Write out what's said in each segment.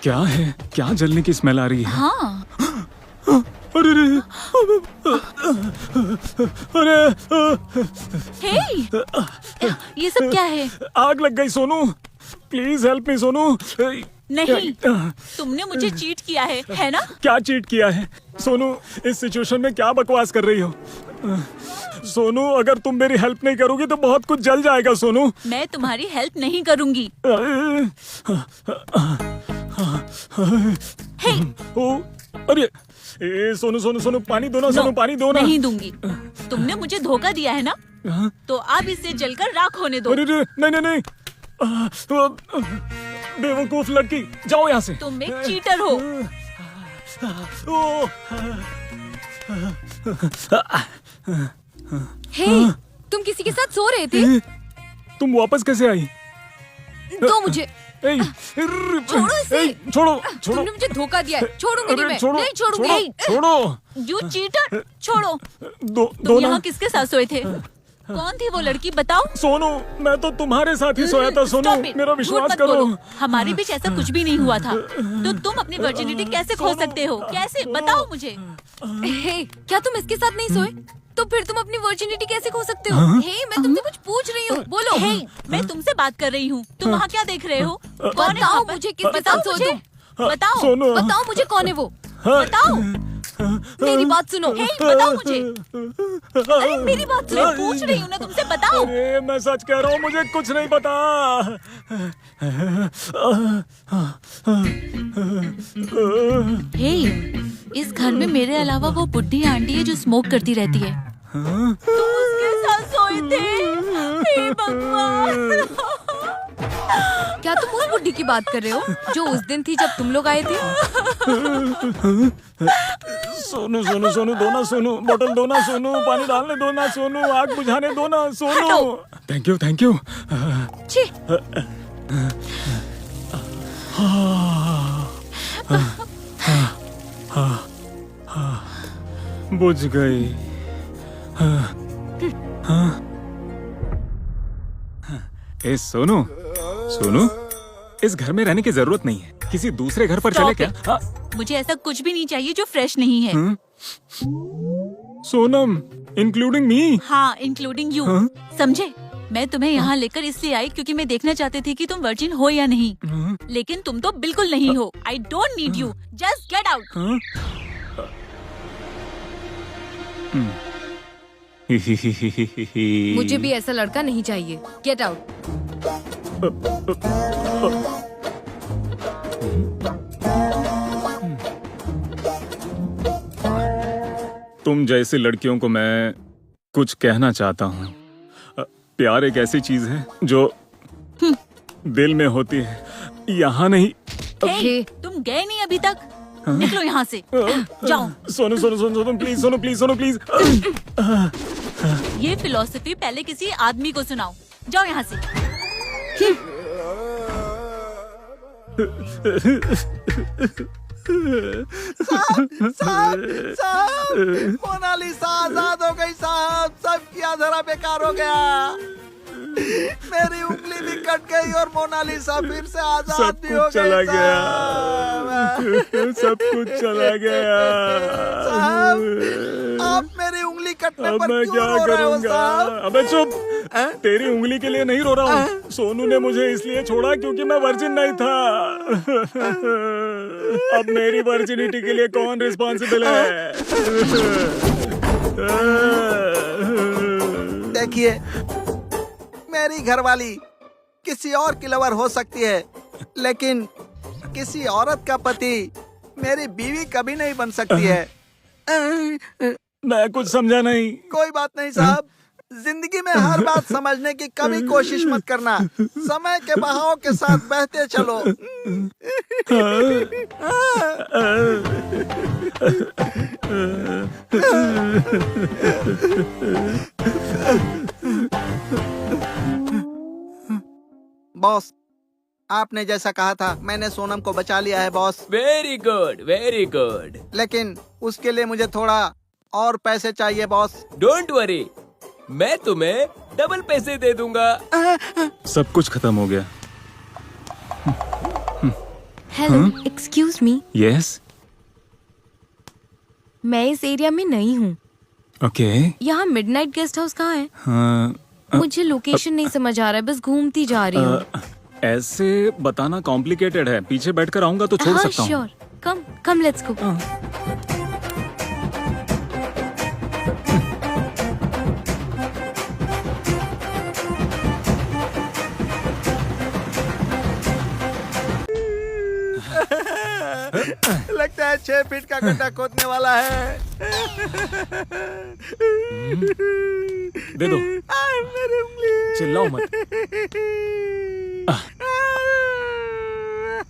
क्या है? क्या जलने की स्मेल आ रही है? हाँ। अरे अरे हे, ये सब क्या है? आग लग गई Sonu, please help me Sonu. नहीं, तुमने मुझे चीट किया है ना? क्या चीट किया है सोनू? इस सिचुएशन में क्या बकवास कर रही हो सोनू? अगर तुम मेरी हेल्प नहीं करोगी तो बहुत कुछ जल जाएगा सोनू। मैं तुम्हारी हेल्प नहीं करूंगी। हे, ओ, अरे सोनू सोनू सोनू पानी दो ना सोनू, पानी दो ना। नहीं दूंगी। तुमने मुझे धोखा दिया है ना, तो अब इसे जलकर राख होने दो। अरे नहीं नहीं नहीं, बेवकूफ लड़की, जाओ यहाँ से। तुम एक चीटर हो। हे, तुम किसी के साथ सो रहे थे? तुम वापस कैसे आई? दो मुझे। छोड़ो इसे। छोड़ो छोड़ो। तुमने मुझे धोखा दिया है, छोड़ूंगी नहीं मैं। नहीं छोड़ूंगी। छोड़ो। यू चीटर, छोड़ो। दो तुम ना। यहाँ किसके साथ सोए थे? कौन थी वो लड़की, बताओ। सोनू, मैं तो तुम्हारे साथ ही सोया था सोनू, Stop it. मेरा झूठ विश्वास मत करो। बोलो। हमारे बीच ऐसा कुछ भी नहीं हुआ था। तो तुम अपनी वर्जिनिटी कैसे खो सकते हो? कैसे, बताओ मुझे। हे, क्या तुम इसके साथ नहीं सोए? तो फिर तुम अपनी वर्जिनिटी कैसे खो सकते हो? हे, मैं तुमसे कुछ पूछ रही हूँ, बोलो। हे, मैं तुमसे बात कर रही हूँ, तुम वहाँ क्या देख रहे हो? कौन है बताओ वहाँ पर? मुझे, किसके बताओ साथ सोए मुझे। तुम? बताओ। सोनू, बताओ मुझे, कौन है वो? बताओ। मेरी बात सुनो। हे, बताओ मुझे। अरे मेरी बात सुनो, पूछ रही हूँ ना तुमसे, बताओ। अरे मैं सच कह रहा हूँ, मुझे कुछ नहीं पता। हे, इस घर में मेरे अलावा वो बुढ़ी आंटी है जो स्मोक करती रहती है। तुम उसके साथ सोए थे? हे भगवान। क्या तुम उस बुड्ढी की बात कर रहे हो जो उस दिन थी जब तुम लोग आए थे? सोनू सोनू सोनू, दो ना सोनू, बोतल दो ना सोनू, पानी डालने दो ना सोनू, आग बुझाने दो ना Sonu. Thank you thank you. छी, बुझ गई। ए सोनू सोनू, इस घर में रहने की जरूरत नहीं है, किसी दूसरे घर पर चले Stop क्या? it. हाँ? मुझे ऐसा कुछ भी नहीं चाहिए जो फ्रेश नहीं है। Sonam, including me. हाँ, इंक्लूडिंग यू। समझे? मैं तुम्हें यहाँ लेकर इसलिए आई क्योंकि मैं देखना चाहती थी कि तुम वर्जिन हो या नहीं। लेकिन तुम तो बिल्कुल नहीं हो। I don't need you, just get out. मुझे भी ऐसा लड़का नहीं चाहिए। Get out. तुम जैसी लड़कियों को मैं कुछ कहना चाहता हूँ। प्यार एक ऐसी चीज है जो दिल में होती है, यहाँ नहीं। हे, तुम गए नहीं अभी तक? निकलो यहाँ से, जाओ। Sonu Sonu Sonu Sonu please, Sonu please, Sonu please. ये फिलॉसफी पहले किसी आदमी को सुनाओ। जाओ यहाँ से। साहब, मोनालिसा आजाद हो गई साहब। सब किया धरा बेकार हो गया। मेरी उंगली भी कट गई और मोनालिसा फिर से आजाद सब भी हो कुछ गई चला गया। साहब। सब कुछ चला गया। साहब, आप मेरी उंगली कटने अब पर मैं क्यों क्या रो रहे हो करूंगा? साहब? अबे चुप, तेरी उंगली के लिए नहीं रो रहा हूँ। सोनू ने मुझे इसलिए छोड़ा क्योंकि मैं वर्जिन नहीं था। अब मेरी वर्जिनिटी के लिए कौन रिस्पॉन्सिबल है? देखिए, मेरी घरवाली किसी और की लवर हो सकती है, लेकिन किसी औरत का पति मेरी बीवी कभी नहीं बन सकती है। मैं कुछ समझा नहीं। कोई बात नहीं साहब, जिंदगी में हर बात समझने की कभी कोशिश मत करना। समय के बहाव के साथ बहते चलो। बॉस, आपने जैसा कहा था मैंने सोनम को बचा लिया है boss. Very good, very good. लेकिन उसके लिए मुझे थोड़ा और पैसे चाहिए बॉस। डोंट वरी, मैं तुम्हें डबल पैसे दे दूंगा। सब कुछ खत्म हो गया। हेलो, एक्सक्यूज मी, यस, मैं इस एरिया में नई हूँ। ओके। यहाँ मिडनाइट गेस्ट हाउस कहाँ है? हाँ, मुझे लोकेशन नहीं समझ आ रहा है, बस घूमती जा रही हूँ। ऐसे बताना कॉम्प्लिकेटेड है। पीछे बैठकर आऊंगा तो छोड़ हाँ सकता हूँ। Sure, come come let's go. लगता है 6 फीट का गड्ढा खोदने वाला है। दे दो, मेरी उंगली। चिल्लाओ मत।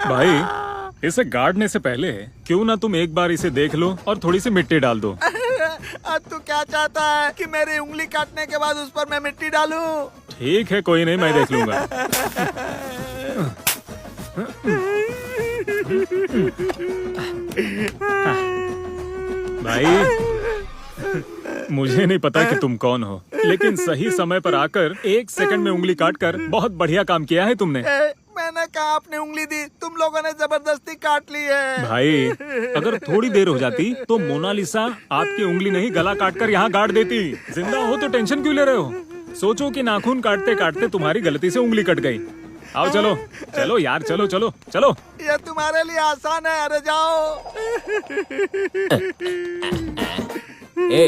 भाई, इसे गाड़ने से पहले क्यों ना तुम एक बार इसे देख लो और थोड़ी सी मिट्टी डाल दो। अब तू क्या चाहता है कि मेरी उंगली काटने के बाद उस पर मैं मिट्टी डालूं? ठीक है, कोई नहीं, मैं देख लूंगा। भाई, मुझे नहीं पता कि तुम कौन हो, लेकिन सही समय पर आकर 1 सेकंड में उंगली काटकर बहुत बढ़िया काम किया है तुमने। मैंने कहा अपनी उंगली दी, तुम लोगों ने जबरदस्ती काट ली है। भाई, अगर थोड़ी देर हो जाती तो मोनालिसा आपकी उंगली नहीं गला काटकर यहाँ गाड़ देती। जिंदा हो तो टेंशन क्यों ले रहे हो? सोचो कि नाखून काटते काटते तुम्हारी गलती से उंगली कट गई। आओ चलो, चलो यार, चलो चलो चलो। ये तुम्हारे लिए आसान है, अरे जाओ। ए,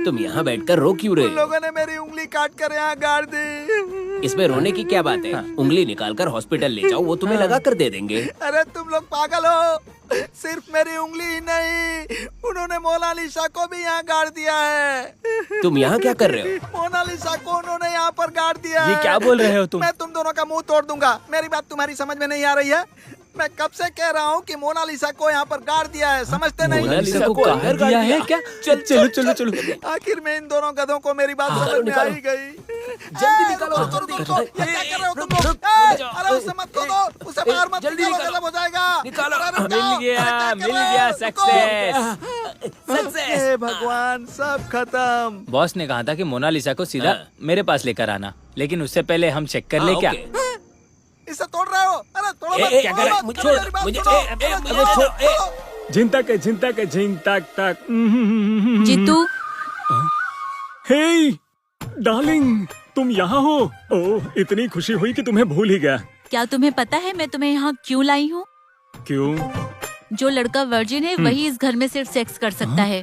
तुम यहाँ बैठकर रो क्यों रहे तुम हो? लोगों ने मेरी उंगली काट कर यहाँ गाड़ दी। इसमें रोने की क्या बात है? उंगली निकाल कर हॉस्पिटल ले जाओ, वो तुम्हें लगा कर दे देंगे। अरे तुम लोग पागल हो। सिर्फ मेरी उंगली ही नहीं, उन्होंने मोनालिसा को भी यहाँ गाड़ दिया है। तुम यहाँ क्या कर रहे हो? मोनालिसा को उन्होंने यहाँ पर गाड़ दिया ये है। क्या बोल रहे हो तुम? मैं तुम दोनों का मुंह तोड़ दूंगा। मेरी बात तुम्हारी समझ में नहीं आ रही है? मैं कब से कह रहा हूँ कि मोनालिसा को यहाँ पर गाड़ दिया है, समझते नहीं? मोनालिसा को अंदर गाड़ दिया क्या? चलो चलो चलो। आखिर में इन दोनों गधों को मेरी बात समझ में आ ही गई। जल्दी निकालो। रुको, ये क्या कर रहे हो तुम लोग? अरे उसे मत खोदो, उसे बाहर मत जल्दी निकालो, निकालो। गजब हो जाएगा। निकालो। अरे रुक मिल जाओ। गया, अरे क्या कर मिल रहे हो? गया, रुको। सक्सेस। हे भगवान, सब खत्म। बॉस ने कहा था कि मोनालिसा को सीधा हाँ। मेरे पास लेकर आना, लेकिन उससे पहले हम चेक कर ले क्या। ओके। इसे तोड़ रहे हो? अरे तोड़ो ए, मत, क्या तोड़ो कर रहे मत, हो? छोड़ो मेरी बात, मुझे- छोड़ो। ए, ए, अरे मुझे छोड़, ए। छोड़ो। झिन तक। जीतू, हे डार्लिंग, तुम यहाँ हो? ओह, इतनी खुशी हुई कि तुम्हें भूल ही गया। क्या तुम्हें पता है मैं तुम्हें यहाँ क्यों लाई हूँ? क्यों? जो लड़का वर्जिन है वही इस घर में सिर्फ सेक्स कर सकता है।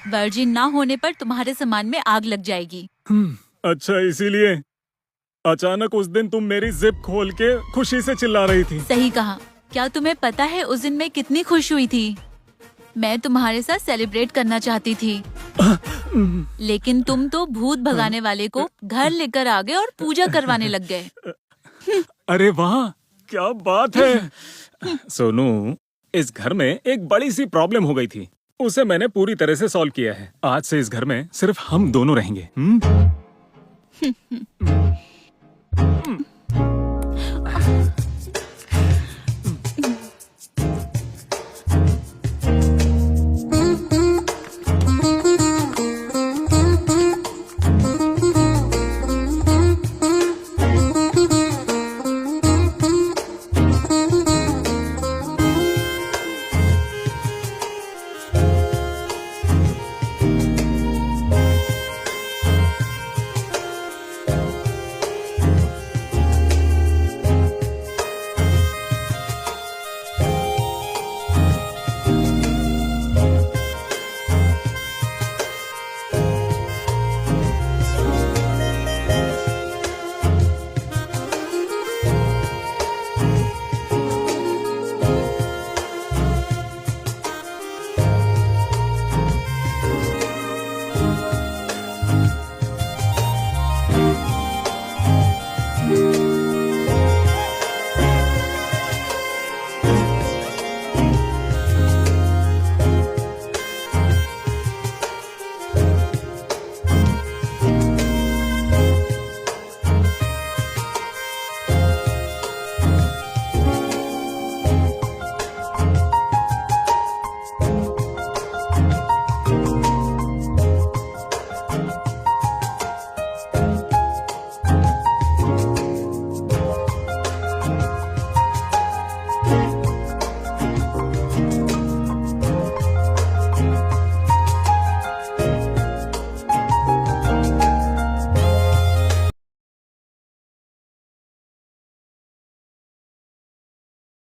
वर्जिन ना होने पर तुम्हारे सामान में आग लग जाएगी। अच्छा, इसीलिए अचानक उस दिन तुम मेरी जिप खोल के खुशी से चिल्ला रही थी। सही कहा। क्या तुम्हें पता है उस दिन मैं कितनी खुश हुई थी? मैं तुम्हारे साथ सेलिब्रेट करना चाहती थी, लेकिन तुम तो भूत भगाने वाले को घर लेकर आ गए और पूजा करवाने लग गए। अरे वाह, क्या बात है। सोनू, इस घर में एक बड़ी सी प्रॉब्लम हो गई थी, उसे मैंने पूरी तरह से सॉल्व किया है। आज से इस घर में सिर्फ हम दोनों रहेंगे।